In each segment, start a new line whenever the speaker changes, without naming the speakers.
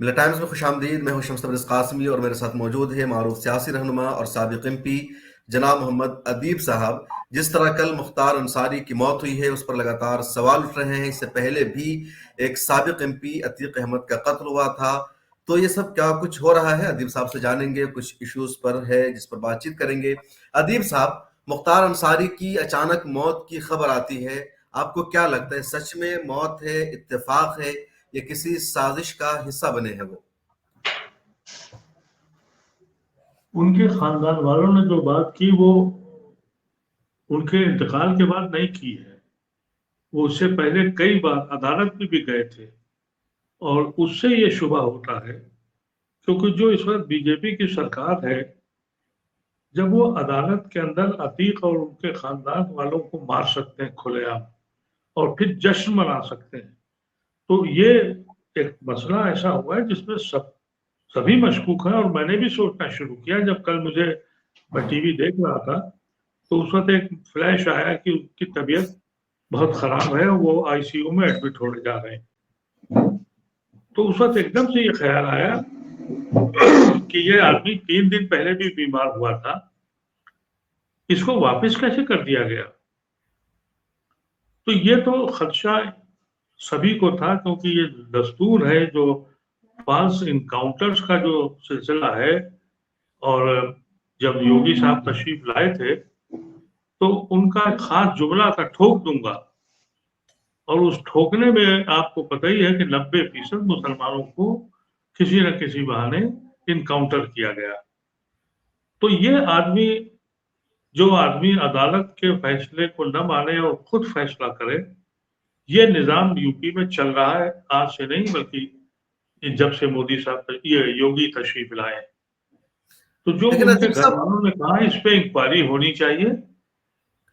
मिला टाइम्स में खुशामदीद। मैं हूं शम्स तबरेज़ कासमी और मेरे साथ मौजूद है मारूफ सियासी रहनुमा और साबिक एमपी जनाब मोहम्मद अदीब साहब। जिस तरह कल मुख्तार अंसारी की मौत हुई है, उस पर लगातार सवाल उठ रहे हैं। इससे पहले भी एक साबिक एमपी अतीक अहमद का कत्ल हुआ था। तो ये सब क्या कुछ हो रहा है, अदीब साहब से जानेंगे। कुछ इश्यूज पर है जिस पर बातचीत करेंगे। अदीब साहब, मुख्तार अंसारी की अचानक मौत की खबर आती है, आपको क्या लगता है, सच में मौत है, इत्तेफाक है, ये किसी साजिश का हिस्सा बने हैं वो?
उनके खानदान वालों ने जो बात की वो उनके इंतकाल के बाद नहीं की है। वो उससे पहले कई बार अदालत में भी गए थे और उससे ये शुबा होता है, क्योंकि जो इस वक्त बीजेपी की सरकार है, जब वो अदालत के अंदर अतीक और उनके खानदान वालों को मार सकते हैं खुलेआम और फिर जश्न मना सकते हैं, तो ये एक मसला ऐसा हुआ है जिसमें सभी मशकूक हैं। और मैंने भी सोचना शुरू किया जब कल मैं टीवी देख रहा था, तो उस वक्त एक फ्लैश आया कि उनकी तबीयत बहुत खराब है, वो आईसीयू में एडमिट होने जा रहे हैं। तो उस वक्त एकदम से ये ख्याल आया कि ये आदमी 3 दिन पहले भी बीमार हुआ था, इसको वापस कैसे कर दिया गया। तो ये तो खदशा सभी को था, क्योंकि ये दस्तूर है जो फाल्स इनकाउंटर्स का जो सिलसिला है। और जब योगी साहब तशरीफ लाए थे, तो उनका एक खास जुमला था, ठोक दूंगा। और उस ठोकने में आपको पता ही है कि 90% मुसलमानों को किसी न किसी बहाने इनकाउंटर किया गया। तो ये आदमी, जो आदमी अदालत के फैसले को न माने और खुद फैसला करे, ये निजाम यूपी में चल रहा है आज से नहीं, बल्कि जब से मोदी साहब ये योगी तशरीफ लाए। तो जो
लेकिन
उनके
अजीब
घर
साहब,
वालों ने कहा, इस पे इंक्वायरी होनी चाहिए।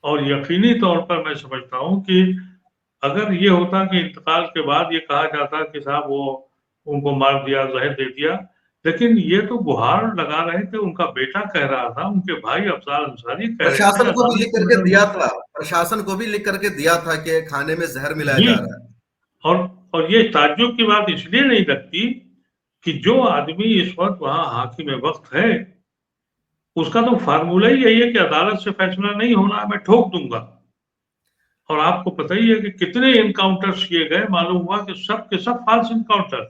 और यकीनी तौर पर मैं समझता हूं कि अगर ये होता कि इंतकाल के बाद ये कहा जाता कि साहब वो उनको मार दिया, जहर दे दिया, लेकिन ये तो गुहार लगा रहे थे, उनका बेटा कह रहा था, उनके भाई अफसार अंसारी कह रहे थे
प्रशासन को भी
अदालत
लिख
में
करके
अगर
दिया
ये।
था, प्रशासन को भी लिख करके दिया था कि खाने में जहर मिलाया
जी।
जा रहा है।
और और ये ताज्जुब की बात इसलिए नहीं लगती कि जो आदमी इस वक्त वहां हाकिम वक्त है, उसका तो फार्मूला ही यही है कि अदालत से फैसला नहीं होना, मैं ठोक दूंगा। और आपको पता ही है कि कितने इनकाउंटर्स किए गए, मालूम हुआ कि सब के सब फाल्स इनकाउंटर।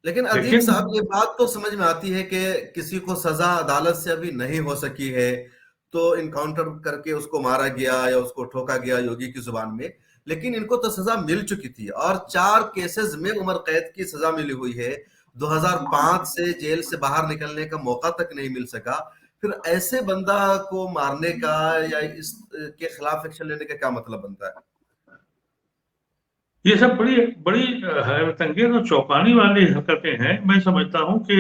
लेकिन अदीब
लेकिन
साहब, ये बात तो समझ में आती है कि किसी को सजा अदालत से अभी नहीं हो सकी है, तो इनकाउंटर करके उसको मारा गया या उसको ठोका गया योगी की जुबान में। लेकिन इनको तो सजा मिल चुकी थी और 4 केसेस में उम्र कैद की सजा मिली हुई है। 2005 से जेल से बाहर निकलने का मौका तक नहीं मिल सका। फिर ऐसे बंदा को मारने का या इस के खिलाफ एक्शन लेने का क्या मतलब बनता है?
ये सब बड़ी बड़ी हैरत अंगेज और चौंकाने वाली हरकतें हैं। मैं समझता हूं कि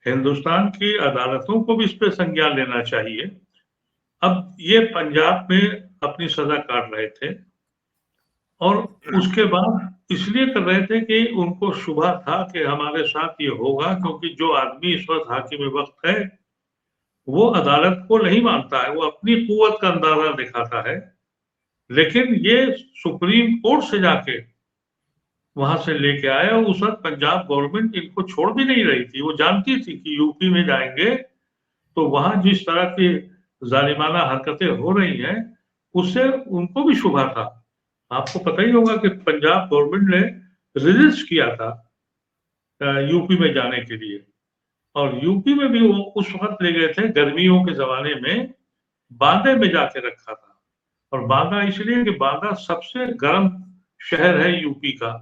हिंदुस्तान की अदालतों को भी इस पे संज्ञान लेना चाहिए। अब ये पंजाब में अपनी सजा काट रहे थे और उसके बाद इसलिए कर रहे थे कि उनको शुबा था कि हमारे साथ ये होगा, क्योंकि जो आदमी इस वक्त हाकिम वक्त है वो अदालत को नहीं मानता है, वो अपनी कुवत का अंदाजा दिखाता है। लेकिन ये सुप्रीम कोर्ट से जाके वहां से लेके आए, और उस वक्त पंजाब गवर्नमेंट इनको छोड़ भी नहीं रही थी। वो जानती थी कि यूपी में जाएंगे तो वहां जिस तरह की जालिमाना हरकतें हो रही हैं, उससे उनको भी शुबा था। आपको पता ही होगा कि पंजाब गवर्नमेंट ने रजिस्ट किया था यूपी में जाने के लिए। और यूपी में भी वो उस वक्त ले गए थे गर्मियों के जमाने में, बांदे में जाके रखा था। और बांदा इसलिए कि बांदा सबसे गर्म शहर है यूपी का,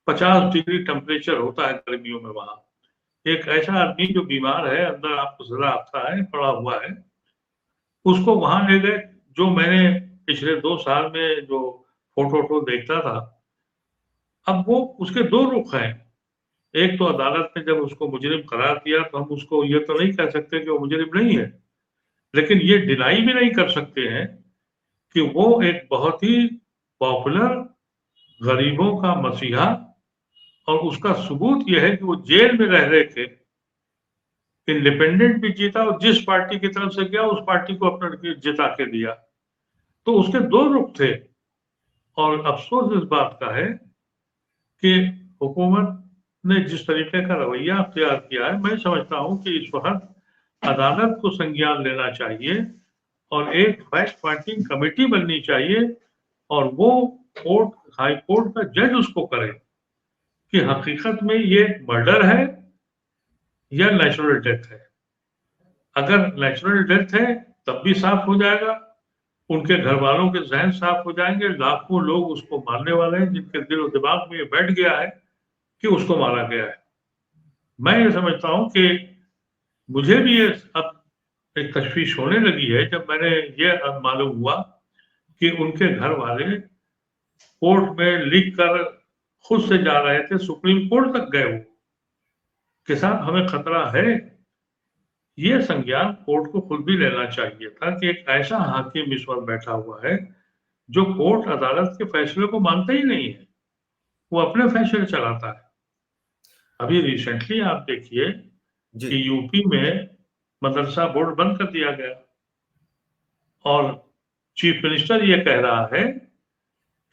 50 डिग्री टेम्परेचर होता है गर्मियों में वहां। एक ऐसा आदमी जो बीमार है, अंदर आपको जरा आता है, पड़ा हुआ है, उसको वहां ले गए। जो मैंने पिछले 2 साल में जो फोटो देखता था, अब वो उसके दो रुख हैं। एक तो अदालत ने जब उसको मुजरिम करार दिया, तो हम उसको ये तो नहीं कह सकते कि वो मुजरिम नहीं है, लेकिन ये डिनाई भी नहीं कर सकते हैं कि वो एक बहुत ही पॉपुलर गरीबों का मसीहा। और उसका सबूत यह है कि वो जेल में रह रहे थे, इंडिपेंडेंट भी जीता, और जिस पार्टी की तरफ से गया उस पार्टी को अपना जिता के दिया। तो उसके दो रुख थे। और अफसोस इस बात का है कि हुकूमत ने जिस तरीके का रवैया अख्तियार किया है, मैं समझता हूं कि इस वक्त अदालत को संज्ञान लेना चाहिए और एक फैक्ट फाइंडिंग कमेटी बननी चाहिए और वो हाई कोर्ट का जज उसको करे कि हकीकत में ये मर्डर है या नेचुरल डेथ है। अगर नेचुरल डेथ है तब भी साफ हो जाएगा, उनके घर वालों के जहन साफ हो जाएंगे, लाखों लोग उसको मारने वाले हैं जिनके दिल और दिमाग में ये बैठ गया है कि उसको मारा गया है। मैं ये समझता हूं कि मुझे भी ये अब एक तशवीश होने लगी है जब मैंने ये मालूम हुआ कि उनके घर वाले कोर्ट में लिख कर खुद से जा रहे थे, सुप्रीम कोर्ट तक गए वो कि साहब हमें खतरा है। ये संज्ञान कोर्ट को खुद भी लेना चाहिए था कि एक ऐसा हाकिम इस वक्त बैठा हुआ है जो कोर्ट अदालत के फैसले को मानता ही नहीं है, वो अपने फैसले चलाता है। अभी रिसेंटली आप देखिए
जी
कि यूपी में मदरसा बोर्ड बंद कर दिया गया और चीफ मिनिस्टर ये कह रहा है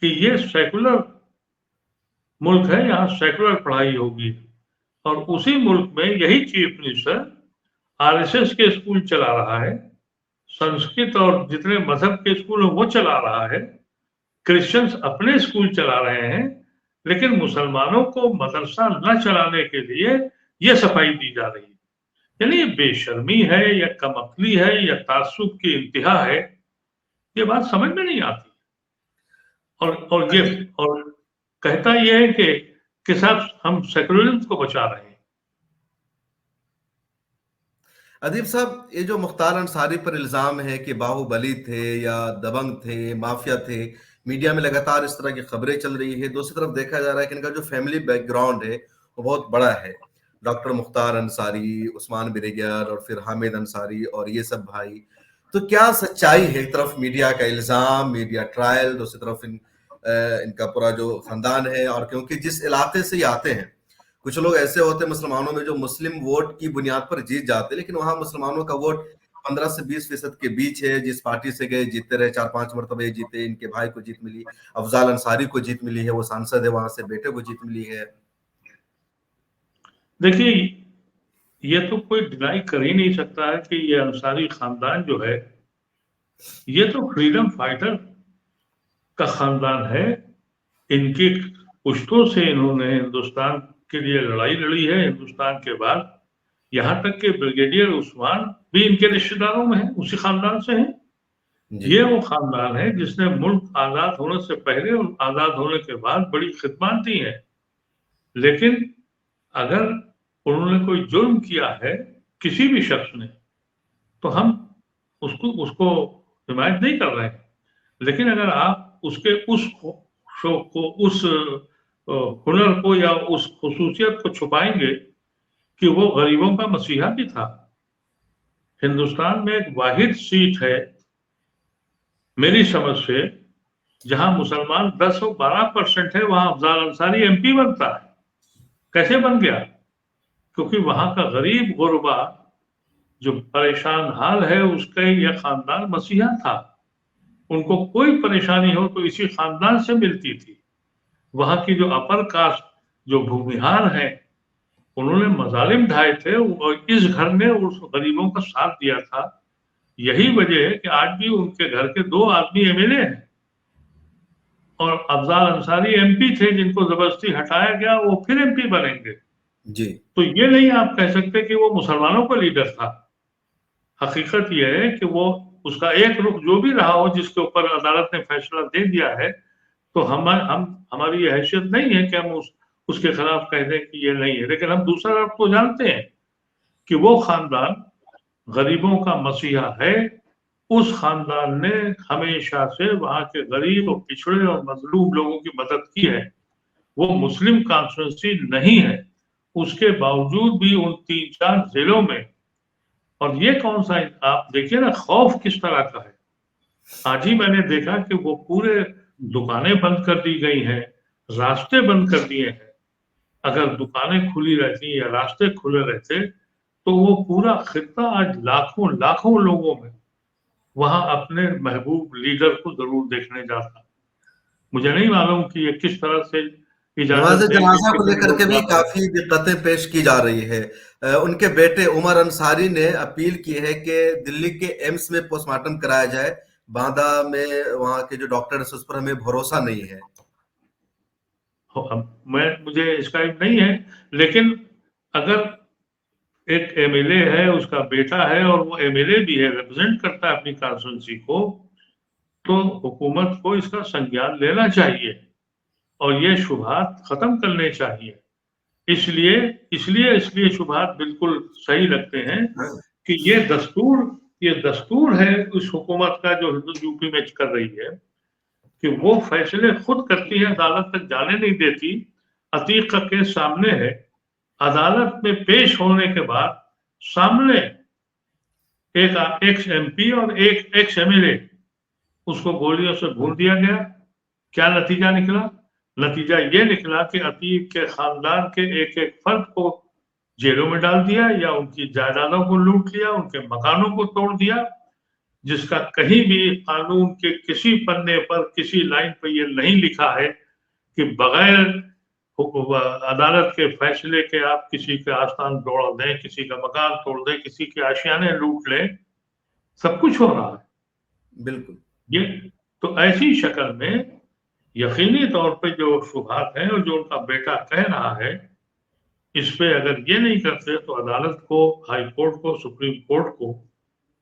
कि ये सेकुलर मुल्क है, यहाँ सेकुलर पढ़ाई होगी। और उसी मुल्क में यही चीफ मिनिस्टर आरएसएस के स्कूल चला रहा है, संस्कृत और जितने मजहब के स्कूल हैं वो चला रहा है, क्रिश्चियंस अपने स्कूल चला रहे हैं, लेकिन मुसलमानों को मदरसा न चलाने के लिए ये सफाई दी जा रही है। यानी ये बेशर्मी है या कमअक्ली है या तासुब की इंतहा है, ये बात समझ में नहीं आती। और ये और कहता ये है कि साहब हम सेकुलरिज्म को बचा रहे हैं।
अदीब साहब, ये जो मुख्तार अंसारी पर इल्जाम है कि बाहुबली थे या दबंग थे, माफिया थे, मीडिया में लगातार इस तरह की खबरें चल रही है। दूसरी तरफ देखा जा रहा है कि इनका जो फैमिली बैकग्राउंड है वो बहुत बड़ा है। डॉक्टर मुख्तार अंसारी, उस्मान बिरेगर और फिर हामिद अंसारी और ये सब भाई। तो क्या सच्चाई है? एक तरफ मीडिया का इल्जाम, मीडिया ट्रायल, दूसरी तरफ इनका पूरा जो खानदान है। और क्योंकि जिस इलाके से ये आते हैं, कुछ लोग ऐसे होते हैं मुसलमानों में जो मुस्लिम वोट की बुनियाद पर जीत जाते हैं, लेकिन वहां मुसलमानों का वोट 15 से 20% के बीच है। जिस पार्टी से गए जीतते रहे, 4-5 मरतबे जीते। इनके भाई को जीत मिली, अफजाल अंसारी को जीत मिली है, वो सांसद है वहां से, बेटे को जीत मिली है।
देखिए, ये तो कोई डिनाई कर ही नहीं सकता है कि ये अंसारी खानदान जो है ये तो फ्रीडम फाइटर का खानदान है। इनकी पुश्तों से इन्होंने हिंदुस्तान के लिए लड़ाई लड़ी है। हिंदुस्तान के बाद यहाँ तक कि ब्रिगेडियर उस्मान भी इनके रिश्तेदारों में है, उसी खानदान से है। ये वो खानदान है जिसने मुल्क आजाद होने से पहले और आजाद होने के बाद बड़ी खिदमत दी है। लेकिन अगर उन्होंने कोई जुर्म किया है किसी भी शख्स ने, तो हम उसको हिमायत नहीं कर रहे हैं। लेकिन अगर आप उसके उस शौक को, उस हुनर को या उस खुसूसियत को छुपाएंगे कि वो गरीबों का मसीहा भी था। हिंदुस्तान में एक वाहिद सीट है मेरी समझ से जहां मुसलमान 10 और 12% है, वहां अफजाल अंसारी एमपी बनता है। कैसे बन गया? क्योंकि वहां का गरीब गुरबा जो परेशान हाल है उसका यह खानदान मसीहा था। उनको कोई परेशानी हो तो इसी खानदान से मिलती थी। वहां की जो अपर कास्ट, जो भूमिहार हैं, उन्होंने मजालिम ढाए थे और इस घर ने उस गरीबों का साथ दिया था। यही वजह है कि आज भी उनके घर के 2 आदमी एमएलए हैं और अफजाल अंसारी एमपी थे जिनको जबरदस्ती हटाया गया, वो फिर एमपी बनेंगे।
जी
तो ये नहीं आप कह सकते कि वो मुसलमानों का लीडर था। हकीकत यह है कि वो उसका एक रुख जो भी रहा हो, जिसके ऊपर अदालत ने फैसला दे दिया है, तो हमारी ये हैसियत नहीं है कि हम उसके खिलाफ कह दें कि ये नहीं है। लेकिन हम दूसरा रुख तो जानते हैं कि वो खानदान गरीबों का मसीहा है। उस खानदान ने हमेशा से वहां के गरीब और पिछड़े और मजलूम लोगों की मदद की है। वो मुस्लिम कॉन्स्टिट्यूंसी नहीं है, उसके बावजूद भी उन 3-4 जिलों में। और ये कौन सा, आप देखिए ना खौफ किस तरह का है। आज ही मैंने देखा कि वो पूरे दुकानें बंद कर दी गई हैं, रास्ते बंद कर दिए हैं। अगर दुकानें खुली रहती या रास्ते खुले रहते तो वो पूरा खित्ता आज लाखों लाखों लोगों में वहां अपने महबूब लीडर को जरूर देखने जाता। मुझे नहीं मालूम कि ये किस तरह से इजाजत
नमाज
देंगे
जनाजा
कि
को
तुम
लेकर
लोग
के भी
जाओ।
काफी दिक्कतें पेश की जा रही है। उनके बेटे उमर अंसारी ने अपील की है कि दिल्ली के एम्स में पोस्टमार्टम कराया जाए। बांदा में वहां के जो डॉक्टर है उस पर हमें भरोसा नहीं है।
मुझे इसका नहीं है, लेकिन अगर एक एमएलए है, उसका बेटा है और वो एमएलए भी है, रिप्रेजेंट करता है अपनी कॉन्स्टिट्यूंसी को, तो हुकूमत को इसका संज्ञान लेना चाहिए और ये शुबहात खत्म करने चाहिए। इसलिए इसलिए शुबहात बिल्कुल सही लगते हैं कि ये दस्तूर है उस हुकूमत का जो यूपी में कर रही है कि वो फैसले खुद करती है, अदालत तक जाने नहीं देती। अतीक का केस सामने है, अदालत में पेश होने के बाद सामने एक एक्स एमपी और एक एक्स एमएलए उसको गोलियों से भून दिया गया। क्या नतीजा निकला? नतीजा ये निकला कि अतीक के खानदान के एक एक फर्द को जेलों में डाल दिया या उनकी जायदादों को लूट लिया, उनके मकानों को तोड़ दिया, जिसका कहीं भी कानून के किसी पन्ने पर किसी लाइन पर यह नहीं लिखा है कि बगैर अदालत के फैसले के आप किसी के आस्थान तोड़ दें, किसी का मकान तोड़ दें, किसी के आशियाने लूट लें। सब कुछ हो रहा है।
बिल्कुल।
ये तो ऐसी शक्ल में यकीनी तौर पे जो शुबहात हैं और जो उनका बेटा कह रहा है, इस पे अगर ये नहीं करते तो अदालत को, हाई कोर्ट को, सुप्रीम कोर्ट को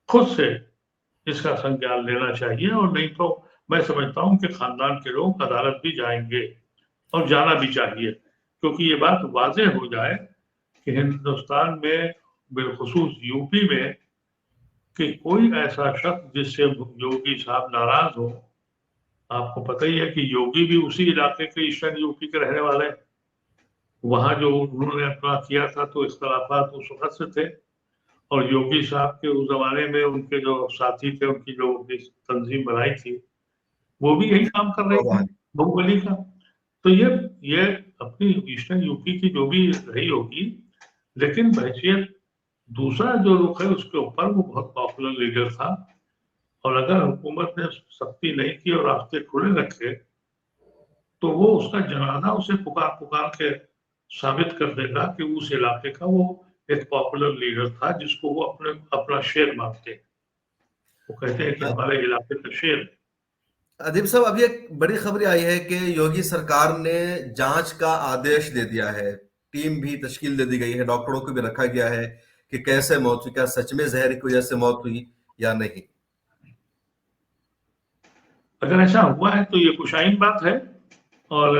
खुद से इसका संज्ञान लेना चाहिए। और नहीं तो मैं समझता हूं कि खानदान के लोग अदालत भी जाएंगे और जाना भी चाहिए, क्योंकि ये बात वाज़ेह हो जाए कि हिंदुस्तान में, बिलखुसूस यूपी में, कि कोई ऐसा शख्स जिससे योगी साहब नाराज हो। आपको पता ही है कि योगी भी उसी इलाके के, ईस्टर्न यूपी के रहने वाले। वहां जो उन्होंने अपना किया था तो इख्तलाफात उस वक्त से थे, और योगी साहब के उस जमाने में उनके जो साथी थे, उनकी जो तंजीम बनाई थी, वो भी यही काम कर रही थी, बाहुबली का। तो ये अपनी ईस्टर्न यूपी की जो भी रही होगी, लेकिन बहैसियत दूसरा जो रुख है उसके ऊपर वो बहुत पॉपुलर लीडर था। और अगर हुकूमत ने सख्ती नहीं की और रास्ते खुले रखे तो वो उसका जनाजा उसे पुकार पुकार के साबित कर देगा कि उस इलाके का वो एक पॉपुलर लीडर था जिसको वो अपना शेर मानते हैं। वो कहते हैं कि हमारे इलाके का शेर है।
अदीब साहब, अभी एक बड़ी खबर आई है कि योगी सरकार ने जांच का आदेश दे दिया है। टीम भी तश्कील दे दी गई है, डॉक्टरों को भी रखा गया है कि कैसे मौत हुई, क्या सच में जहर की वजह से मौत हुई या नहीं।
अगर ऐसा हुआ है तो ये खुशाइन बात है, और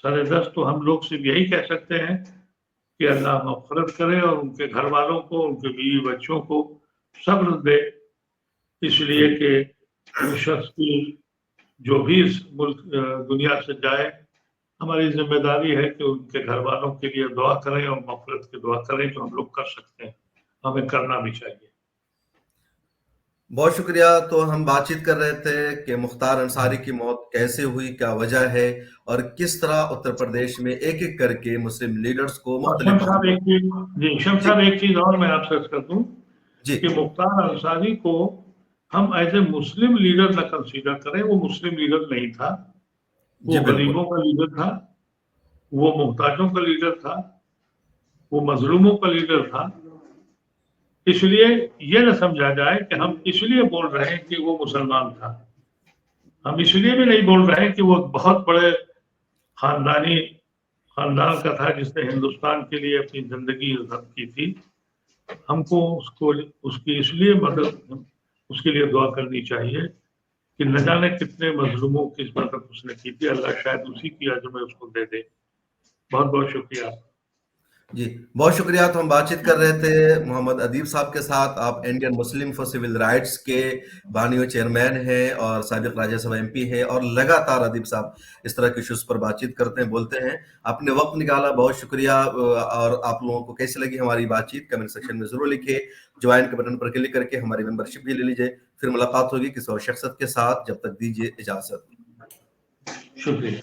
सरेदस्त तो हम लोग सिर्फ यही कह सकते हैं कि अल्लाह मग़फ़िरत करे और उनके घर वालों को, उनके बीवी बच्चों को सब्र दे, इसलिए कि उस शख्स की जो भी इस मुल्क दुनिया से जाए, हमारी जिम्मेदारी है कि उनके घर वालों के लिए दुआ करें और मग़फ़िरत की दुआ करें, जो हम लोग कर सकते हैं, हमें करना भी चाहिए।
बहुत शुक्रिया। तो हम बातचीत कर रहे थे कि मुख्तार अंसारी की मौत कैसे हुई, क्या वजह है, और किस तरह उत्तर प्रदेश में एक एक करके मुस्लिम लीडर्स को
शम
मुख्तलिफ
साहब एक चीज जी शम
जी
साहब एक चीज और मैं आपसे अर्ज कर दूं
जी
कि मुख्तार अंसारी को हम एज ए मुस्लिम लीडर न कंसीडर करें। वो मुस्लिम लीडर नहीं था,
जी
वो
बिल्कुल।
गरीबों का लीडर था, वो मोहताजों का लीडर था, वो मजलूमों का लीडर था। इसलिए ये न समझा जाए कि हम इसलिए बोल रहे हैं कि वो मुसलमान था। हम इसलिए भी नहीं बोल रहे हैं कि वो बहुत बड़े खानदान का था जिसने हिंदुस्तान के लिए अपनी जिंदगी ज़ब्त की थी। हमको उसकी इसलिए मदद, उसके लिए दुआ करनी चाहिए कि न जाने कितने मजलूमों की मदद उसने की थी। अल्लाह शायद उसी की अजर में उसको दे दे। बहुत बहुत शुक्रिया।
जी बहुत शुक्रिया। तो हम बातचीत कर रहे थे मोहम्मद अदीब साहब के साथ। आप Indian Muslim for civil rights के बानियों चेयरमैन हैं और साबिक राज्यसभा एमपी हैं, और लगातार अदीब साहब इस तरह के इश्यूज पर बातचीत करते हैं, बोलते हैं। आपने वक्त निकाला, बहुत शुक्रिया। और आप लोगों को कैसी लगी हमारी बातचीत कमेंट सेक्शन में जरूर लिखिए। ज्वाइन के बटन पर क्लिक करके हमारी मेंबरशिप भी ले लीजिए। फिर मुलाकात होगी किसी और शख्सियत के साथ, जब तक दीजिए इजाजत।
शुक्रिया।